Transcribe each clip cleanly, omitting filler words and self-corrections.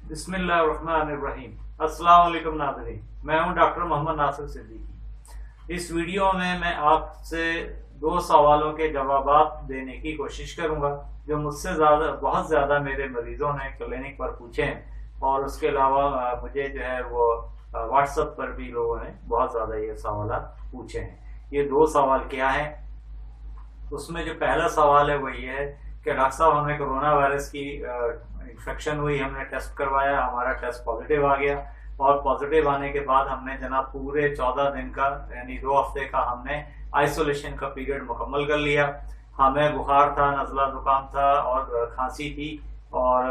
بسم اللہ الرحمن الرحیم۔ السلام علیکم ناظرین، میں ہوں ڈاکٹر محمد ناصر صدیقی۔ اس ویڈیو میں آپ سے 2 سوالوں کے جوابات دینے کی کوشش کروں گا جو مجھ سے بہت زیادہ میرے مریضوں نے کلینک پر پوچھے ہیں، اور اس کے علاوہ مجھے جو ہے وہ واٹس ایپ پر بھی لوگوں نے بہت زیادہ یہ سوالات پوچھے ہیں۔ یہ 2 سوال کیا ہیں؟ اس میں جو پہلا سوال ہے وہ یہ ہے کہ ڈاکٹر صاحب ہمیں کرونا وائرس کی انفیکشن ہوئی، ہم نے ٹیسٹ کروایا، ہمارا ٹیسٹ پازیٹیو آ گیا، اور پازیٹیو آنے کے بعد ہم نے جناب پورے 14 دن کا یعنی 2 ہفتے کا ہم نے آئسولیشن کا پیریڈ مکمل کر لیا۔ ہمیں بخار تھا، نزلہ زکام تھا اور کھانسی تھی، اور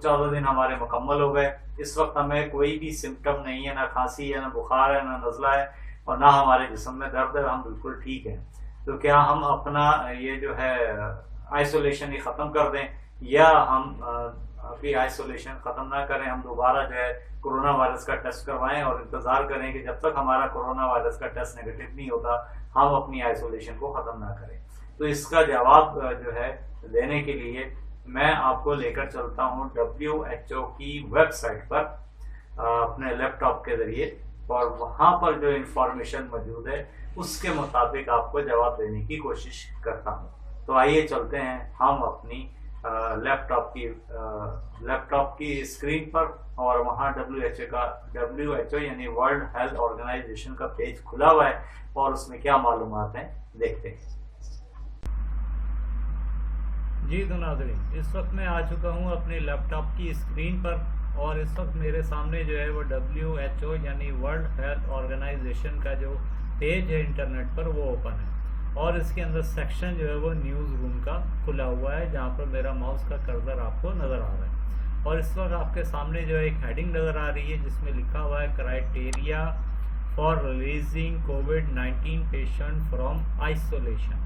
14 دن ہمارے مکمل ہو گئے۔ اس وقت ہمیں کوئی بھی سمٹم نہیں ہے، نہ کھانسی ہے، نہ بخار ہے، نہ نزلہ ہے، اور نہ ہمارے جسم میں درد ہے، ہم بالکل ٹھیک ہیں۔ تو کیا ہم اپنا یہ جو ہے آئسولیشن ہی ختم کر دیں، یا ہم ابھی آئسولیشن ختم نہ کریں، ہم دوبارہ جو ہے کرونا وائرس کا ٹیسٹ کروائیں اور انتظار کریں کہ جب تک ہمارا کرونا وائرس کا ٹیسٹ نیگیٹو نہیں ہوتا ہم اپنی آئسولیشن کو ختم نہ کریں؟ تو اس کا جواب جو ہے دینے کے لیے میں آپ کو لے کر چلتا ہوں WHO کی ویب سائٹ پر اپنے لیپ ٹاپ کے ذریعے، اور وہاں پر جو انفارمیشن موجود ہے اس کے مطابق آپ کو جواب دینے کی کوشش کرتا ہوں۔ تو آئیے چلتے ہیں ہم اپنی لیپ ٹاپ کی اسکرین پر، اور وہاں WHO یعنی ورلڈ ہیلتھ آرگنائزیشن کا پیج کھلا ہوا ہے، اور اس میں کیا معلومات ہیں دیکھتے ہیں۔ جی تو ناظرین، اس وقت میں آ چکا ہوں اپنے لیپ ٹاپ کی اسکرین پر، اور اس وقت میرے سامنے جو ہے وہ WHO یعنی ورلڈ ہیلتھ آرگنائزیشن کا جو پیج ہے انٹرنیٹ پر وہ اوپن ہے، اور اس کے اندر سیکشن جو ہے وہ نیوز روم کا کھلا ہوا ہے، جہاں پر میرا ماؤس کا کرسر آپ کو نظر آ رہا ہے۔ اور اس وقت آپ کے سامنے جو ہے ایک ہیڈنگ نظر آ رہی ہے جس میں لکھا ہوا ہے criteria for releasing COVID-19 patient from isolation.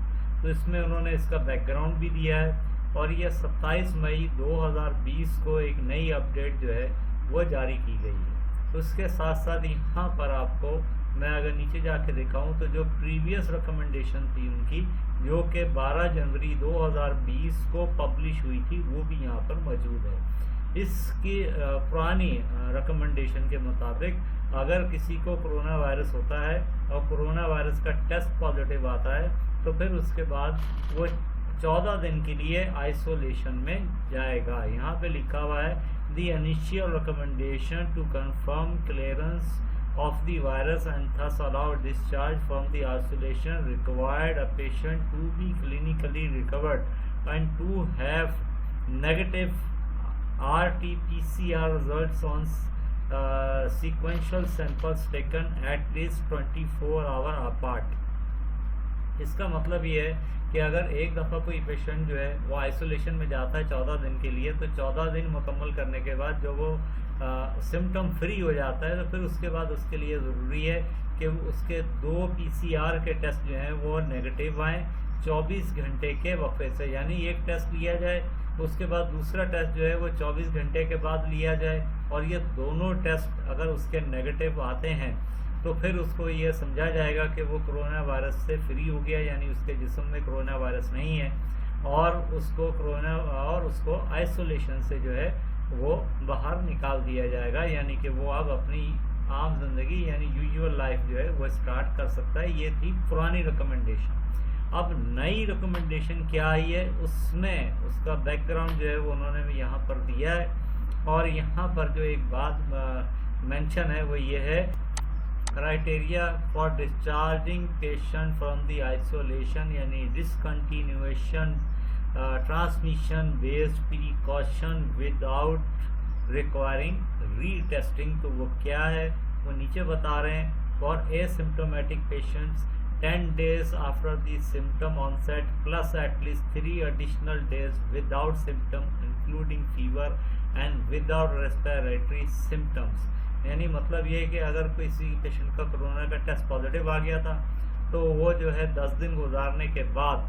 تو اس میں انہوں نے اس کا بیک گراؤنڈ بھی دیا ہے، اور یہ 27 مئی 2020 کو ایک نئی اپڈیٹ جو ہے وہ جاری کی گئی ہے۔ تو اس کے ساتھ ساتھ یہاں پر آپ کو میں اگر نیچے جا کے دکھاؤں تو جو پریویس ریکمنڈیشن تھی ان کی، جو کہ 12 جنوری 2020 کو پبلش ہوئی تھی، وہ بھی یہاں پر موجود ہے۔ اس کی پرانی ریکمنڈیشن کے مطابق اگر کسی کو کرونا وائرس ہوتا ہے اور کرونا وائرس کا ٹیسٹ پازیٹیو آتا ہے تو پھر اس کے بعد وہ 14 دن کے لیے آئسولیشن میں جائے گا۔ یہاں پہ لکھا ہوا ہے the initial recommendation to confirm clearance of the virus and thus allow discharge from the isolation required a patient to be clinically recovered and to have negative RT-PCR results on sequential samples taken at least 24 hours apart۔ اس کا مطلب یہ ہے کہ اگر ایک دفعہ کوئی patient جو ہے وہ آئسولیشن میں جاتا ہے 14 دن کے لیے، تو 14 دن مکمل کرنے کے بعد جو وہ سمٹم فری ہو جاتا ہے، تو پھر اس کے بعد اس کے لیے ضروری ہے کہ اس کے 2 PCR کے ٹیسٹ جو ہیں وہ نیگیٹو آئیں 24 گھنٹے کے وقفے سے، یعنی ایک ٹیسٹ لیا جائے اس کے بعد دوسرا ٹیسٹ جو ہے وہ 24 گھنٹے کے بعد لیا جائے، اور یہ دونوں ٹیسٹ اگر اس کے نیگیٹو آتے ہیں تو پھر اس کو یہ سمجھا جائے گا کہ وہ کرونا وائرس سے فری ہو گیا، یعنی اس کے جسم میں کرونا وائرس نہیں ہے، اور اس کو آئسولیشن سے جو ہے وہ باہر نکال دیا جائے گا، یعنی کہ وہ اب اپنی عام زندگی یعنی یوزول لائف جو ہے وہ اسٹارٹ کر سکتا ہے۔ یہ تھی پرانی ریکمنڈیشن۔ اب نئی ریکمنڈیشن کیا آئی ہے، اس میں اس کا بیک گراؤنڈ جو ہے وہ انہوں نے یہاں پر دیا ہے، اور یہاں پر جو ایک بات مینشن ہے وہ یہ ہے criteria for discharging patient from the isolation یعنی ڈسکنٹینیویشن transmission based precaution without requiring retesting۔ تو وہ کیا ہے وہ نیچے بتا رہے ہیں، for asymptomatic patients 10 days after the symptom onset plus at least 3 additional days without symptom including fever and without respiratory symptoms۔ یعنی مطلب یہ کہ اگر کسی پیشنٹ کا کرونا کا ٹیسٹ پازیٹیو آ گیا تھا تو وہ جو ہے 10 دن گزارنے کے بعد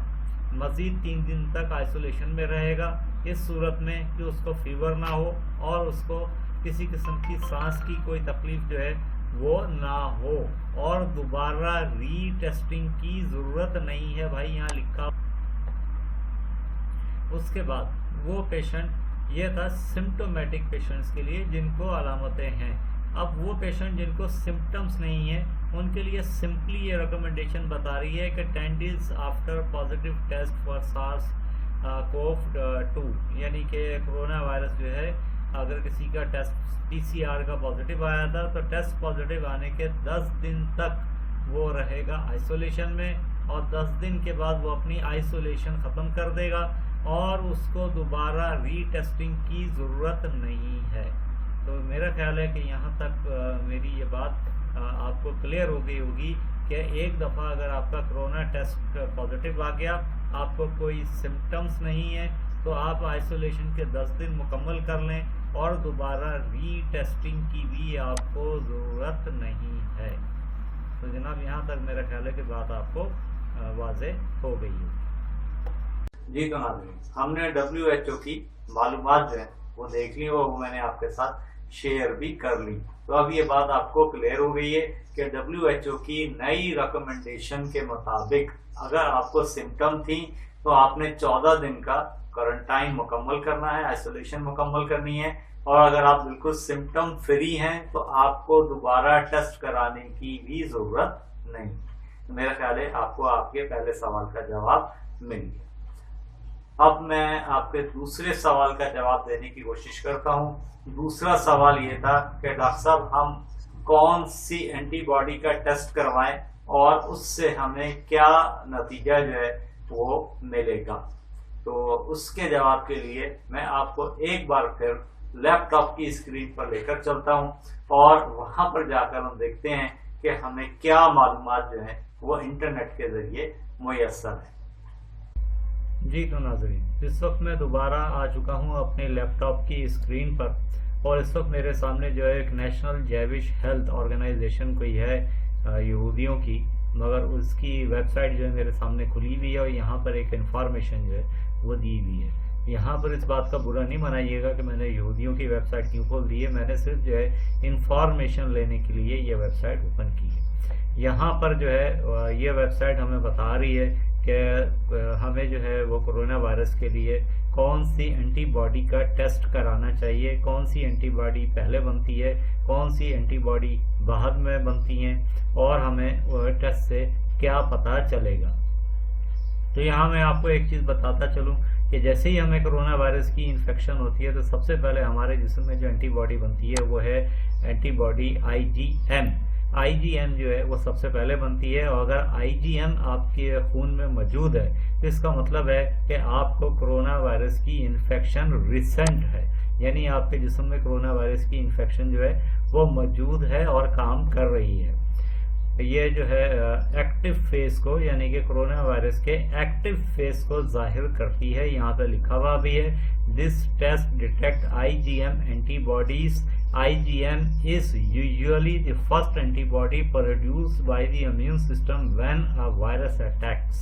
مزید 3 دن تک آئسولیشن میں رہے گا، اس صورت میں کہ اس کو فیور نہ ہو اور اس کو کسی قسم کی سانس کی کوئی تکلیف جو ہے وہ نہ ہو، اور دوبارہ ری ٹیسٹنگ کی ضرورت نہیں ہے، بھائی یہاں لکھا۔ اس کے بعد وہ پیشنٹ یہ تھا سمٹومیٹک پیشنٹس کے لیے جن کو علامتیں ہیں. اب وہ پیشنٹ جن کو سمٹمس نہیں ہیں ان کے لیے سمپلی یہ ریکمنڈیشن بتا رہی ہے کہ 10 days after positive test for SARS CoV-2 یعنی کہ کرونا وائرس جو ہے اگر کسی کا ٹیسٹ PCR کا پازیٹیو آیا تھا تو ٹیسٹ پازیٹیو آنے کے 10 دن تک وہ رہے گا آئسولیشن میں، اور 10 دن کے بعد وہ اپنی آئسولیشن ختم کر دے گا اور اس کو دوبارہ ری ٹیسٹنگ کی ضرورت نہیں ہے. تو میرا خیال ہے کہ یہاں تک میری یہ بات آپ کو کلیئر ہو گئی ہوگی کہ ایک دفعہ اگر آپ کا کرونا ٹیسٹ پازیٹیو آ گیا، آپ کو کوئی سمٹمس نہیں ہے، تو آپ آئسولیشن کے 10 دن مکمل کر لیں اور دوبارہ ری ٹیسٹنگ کی بھی آپ کو ضرورت نہیں ہے. تو جناب یہاں تک میرا خیال ہے کہ بات آپ کو واضح ہو گئی ہے. جی تو ناظرین، ہم نے WHO کی معلومات جو ہیں وہ دیکھ لی اور میں نے آپ کے ساتھ شیئر بھی کر لی. تو اب یہ بات آپ کو کلیئر ہو گئی ہے کہ WHO کی نئی ریکمنڈیشن کے مطابق اگر آپ کو سمٹم تھی تو آپ نے 14 دن کا کوارنٹائن مکمل کرنا ہے، آئسولیشن مکمل کرنی ہے، اور اگر آپ بالکل سمٹم فری ہیں تو آپ کو دوبارہ ٹیسٹ کرانے کی بھی ضرورت نہیں. میرا خیال ہے آپ کو آپ کے پہلے سوال کا جواب مل گیا. اب میں آپ کے دوسرے سوال کا جواب دینے کی کوشش کرتا ہوں. دوسرا سوال یہ تھا کہ ڈاکٹر صاحب ہم کون سی اینٹی باڈی کا ٹیسٹ کروائیں اور اس سے ہمیں کیا نتیجہ جو ہے وہ ملے گا. تو اس کے جواب کے لیے میں آپ کو ایک بار پھر لیپ ٹاپ کی اسکرین پر لے کر چلتا ہوں اور وہاں پر جا کر ہم دیکھتے ہیں کہ ہمیں کیا معلومات جو ہیں وہ انٹرنیٹ کے ذریعے میسر ہیں. جی تو ناظرین، اس وقت میں دوبارہ آ چکا ہوں اپنے لیپ ٹاپ کی اسکرین پر، اور اس وقت میرے سامنے جو ہے ایک نیشنل جیوش ہیلتھ آرگنائزیشن کوئی ہے یہودیوں کی، مگر اس کی ویب سائٹ جو ہے میرے سامنے کھلی ہوئی ہے اور یہاں پر ایک انفارمیشن جو ہے وہ دی ہوئی ہے. یہاں پر اس بات کا برا نہیں منائیے گا کہ میں نے یہودیوں کی ویب سائٹ کیوں کھول دی ہے، میں نے صرف جو ہے انفارمیشن لینے کے لیے یہ ویب سائٹ اوپن کی ہے. یہاں پر جو ہے یہ ویب سائٹ ہمیں بتا رہی ہے کہ ہمیں جو ہے وہ کرونا وائرس کے لیے کون سی اینٹی باڈی کا ٹیسٹ کرانا چاہیے، کون سی اینٹی باڈی پہلے بنتی ہے، کون سی اینٹی باڈی بعد میں بنتی ہیں، اور ہمیں ٹیسٹ سے کیا پتہ چلے گا. تو یہاں میں آپ کو ایک چیز بتاتا چلوں کہ جیسے ہی ہمیں کرونا وائرس کی انفیکشن ہوتی ہے تو سب سے پہلے ہمارے جسم میں جو اینٹی باڈی بنتی ہے وہ ہے اینٹی باڈی IgM. IgM جو ہے وہ سب سے پہلے بنتی ہے، اور اگر IgM آپ کے خون میں موجود ہے تو اس کا مطلب ہے کہ آپ کو کرونا وائرس کی انفیکشن ریسنٹ ہے، یعنی آپ کے جسم میں کرونا وائرس کی انفیکشن جو ہے وہ موجود ہے اور کام کر رہی ہے. یہ جو ہے ایکٹیو فیز کو، یعنی کہ کرونا وائرس کے ایکٹیو فیز کو ظاہر کرتی ہے. یہاں پہ لکھا ہوا بھی ہے this test detect IgM antibodies. IgM is usually the first antibody produced by the immune system when a virus attacks.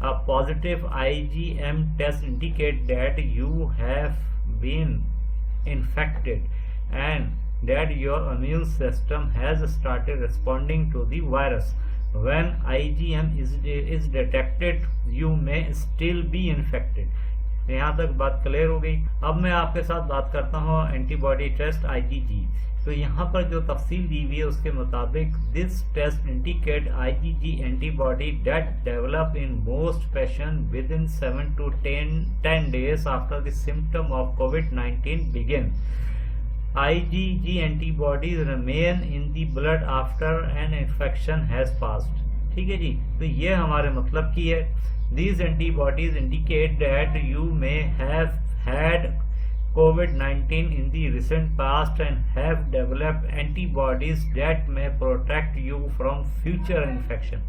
A positive IgM test indicates that you have been infected and that your immune system has started responding to the virus. When IgM is detected, you may still be infected. یہاں تک بات clear ہو گئی. اب میں آپ کے ساتھ بات کرتا ہوں اینٹی باڈی ٹیسٹ IgG. تو یہاں پر جو تفصیل دی ہوئی ہے اس کے مطابق this test indicate IgG antibody that develop in most patient within 7 to 10 days after the symptom of COVID-19 begin. IgG antibodies remain in the blood after an infection has passed. ٹھیک ہے جی، تو یہ ہمارے مطلب کی ہے. These antibodies indicate that you may have had COVID-19 in the recent past and have developed antibodies that may protect you from future infection.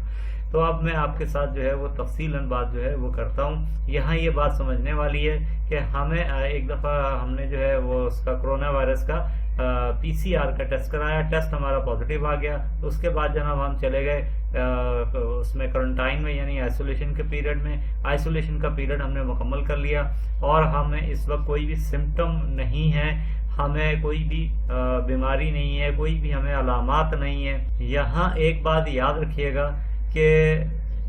تو اب میں آپ کے ساتھ جو ہے وہ تفصیلاً بات جو ہے وہ کرتا ہوں. یہاں یہ بات سمجھنے والی ہے کہ ہمیں ایک دفعہ ہم نے جو ہے وہ اس کا کرونا وائرس کا PCR کا ٹیسٹ کرایا، ٹیسٹ ہمارا پازیٹیو آ گیا. اس کے بعد جناب ہم چلے گئے اس میں کرنٹائن میں، یعنی آئسولیشن کے پیریڈ میں. آئسولیشن کا پیریڈ ہم نے مکمل کر لیا اور ہمیں اس وقت کوئی بھی سمٹم نہیں ہے، ہمیں کوئی بھی بیماری نہیں ہے، کوئی بھی ہمیں علامات نہیں ہے. یہاں ایک بات یاد رکھیے گا کہ